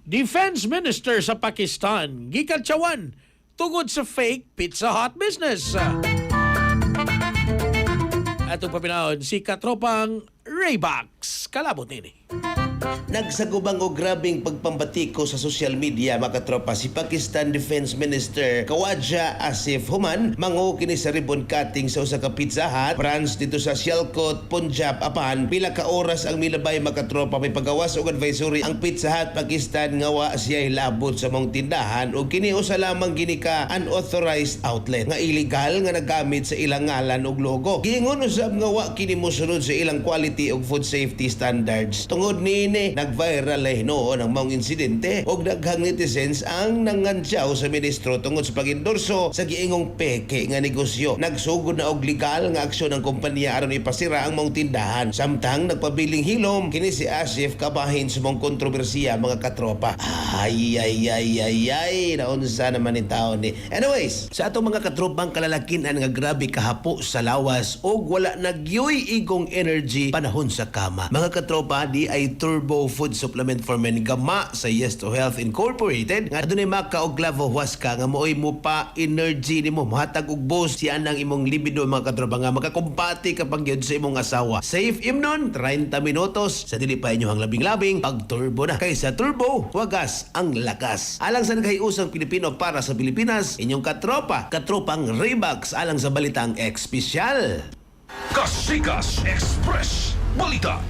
Defense Minister sa Pakistan, gikatsawan tungod sa fake Pizza Hut business. Atong papinahon si katropang Raybox. Kalabot nini. Nagsagubang og grabing pagpambatiko sa social media mga katropa si Pakistan Defense Minister Khawaja Asif Human mangu kini sa ribbon cutting sa usa ka Pizza Hut branch dito sa Sialkot, Punjab. Apan pila ka oras ang milabay mga katropa may pagawas og advisory ang Pizza Hut Pakistan nga wa siya labot sa mong tindahan ug kini usa lamang gini ka unauthorized outlet nga illegal nga nagamit sa ilang ngalan ug logo. Giingon usab nga wa kini mosunod sa ilang quality ug food safety standards. Tungod niini nag-viral noon ang maong insidente ug daghang netizens ang nangantyaw sa ministro tungod sa pag-endorso sa giingong peke nga negosyo. Nagsugod na og legal nga aksyon ang kompanya aron ipasira ang maong tindahan. Samtang nagpabiling hilom kini si Asif kabahin sa maong kontrobersiya mga katropa. Ay naunsa naman ni taon ni. Anyways, sa atong mga katropang kalalakinan nga grabe kahapo sa lawas ug wala nagyoy igong energy panahon sa kama. Mga katropa, di ay Turbo Food Supplement for Men gama sa Yes to Health Incorporated nga adunay maka og Clavo Huasca nga moy mo pa energy nimo mohatag og boost siya nang imong libido mga katropa nga makakumpati kapag gyud sa imong asawa. Safe imnon 30 minutos sa dili pa inyong labing-labing pag turbo na. Kaysa turbo, wagas ang lakas. Alang sa naghiusang Pilipino para sa Pilipinas, inyong katropang Raybox alang sa balitang espesyal. Kasikas Express Balita.